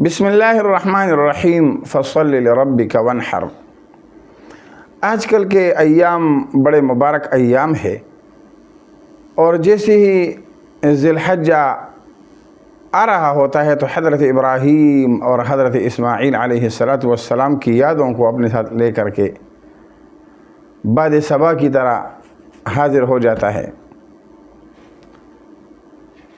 بسم اللہ الرحمن الرحیم فصل لربک وانحر۔ آج کل کے ایام بڑے مبارک ایام ہے، اور جیسے ہی ذی الحجہ آ رہا ہوتا ہے تو حضرت ابراہیم اور حضرت اسماعیل علیہ السلام کی یادوں کو اپنے ساتھ لے کر کے باد صبا کی طرح حاضر ہو جاتا ہے۔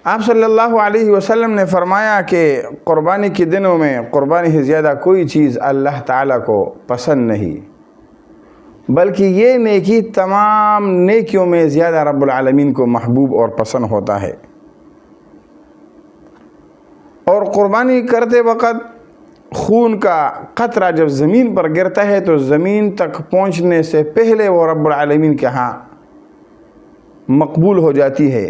آپ صلی اللہ علیہ وسلم نے فرمایا کہ قربانی کے دنوں میں قربانی سے زیادہ کوئی چیز اللہ تعالیٰ کو پسند نہیں، بلکہ یہ نیکی تمام نیکیوں میں زیادہ رب العالمین کو محبوب اور پسند ہوتا ہے۔ اور قربانی کرتے وقت خون کا قطرہ جب زمین پر گرتا ہے تو زمین تک پہنچنے سے پہلے وہ رب العالمین کے ہاں مقبول ہو جاتی ہے،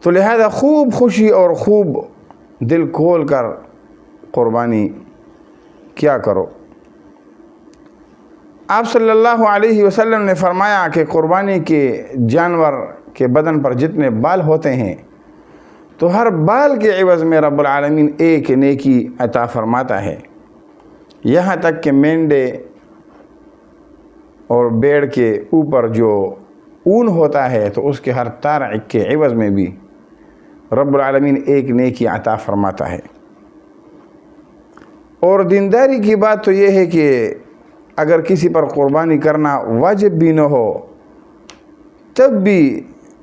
تو لہذا خوب خوشی اور خوب دل کھول کر قربانی کیا کرو۔ آپ صلی اللہ علیہ وسلم نے فرمایا کہ قربانی کے جانور کے بدن پر جتنے بال ہوتے ہیں تو ہر بال کے عوض میں رب العالمین ایک نیکی عطا فرماتا ہے، یہاں تک کہ مینڈے اور بیڑ کے اوپر جو اون ہوتا ہے تو اس کے ہر تار کے عوض میں بھی رب العالمین ایک نیکی عطا فرماتا ہے۔ اور دینداری کی بات تو یہ ہے کہ اگر کسی پر قربانی کرنا واجب بھی نہ ہو تب بھی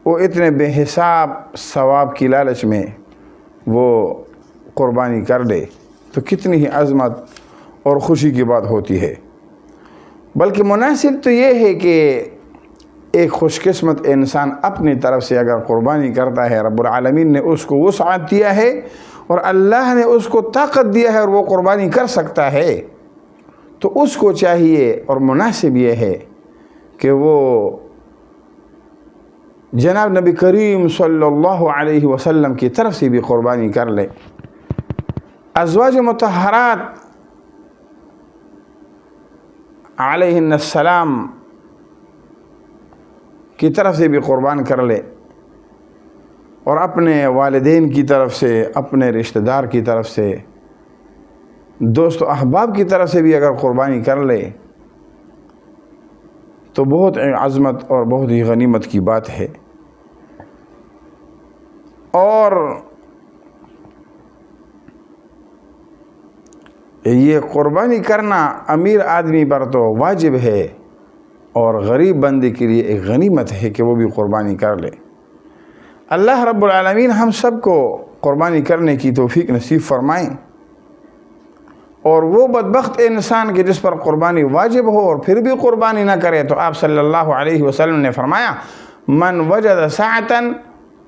وہ اتنے بے حساب ثواب کی لالچ میں وہ قربانی کر دے تو کتنی ہی عظمت اور خوشی کی بات ہوتی ہے۔ بلکہ مناسب تو یہ ہے کہ ایک خوش قسمت انسان اپنی طرف سے اگر قربانی کرتا ہے، رب العالمین نے اس کو وسعت دیا ہے اور اللہ نے اس کو طاقت دیا ہے اور وہ قربانی کر سکتا ہے، تو اس کو چاہیے اور مناسب یہ ہے کہ وہ جناب نبی کریم صلی اللہ علیہ وسلم کی طرف سے بھی قربانی کر لے، ازواج مطہرات علیہن السلام کی طرف سے بھی قربان کر لے، اور اپنے والدین کی طرف سے، اپنے رشتہ دار کی طرف سے، دوست و احباب کی طرف سے بھی اگر قربانی کر لے تو بہت عظمت اور بہت ہی غنیمت کی بات ہے۔ اور یہ قربانی کرنا امیر آدمی پر تو واجب ہے، اور غریب بندے کے لیے ایک غنیمت ہے کہ وہ بھی قربانی کر لے۔ اللہ رب العالمین ہم سب کو قربانی کرنے کی توفیق نصیب فرمائیں، اور وہ بدبخت انسان کے جس پر قربانی واجب ہو اور پھر بھی قربانی نہ کرے، تو آپ صلی اللہ علیہ وسلم نے فرمایا من وجد سعتا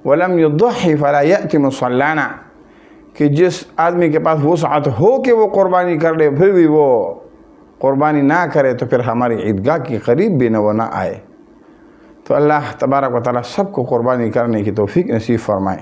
ولم يضحي فلا يأت مصلانا، کہ جس آدمی کے پاس وسعت ہو کہ وہ قربانی کر لے پھر بھی وہ قربانی نہ کرے تو پھر ہماری عیدگاہ کی قریب بھی وہ نہ آئے۔ تو اللہ تبارک و تعالیٰ سب کو قربانی کرنے کی توفیق نصیب فرمائے۔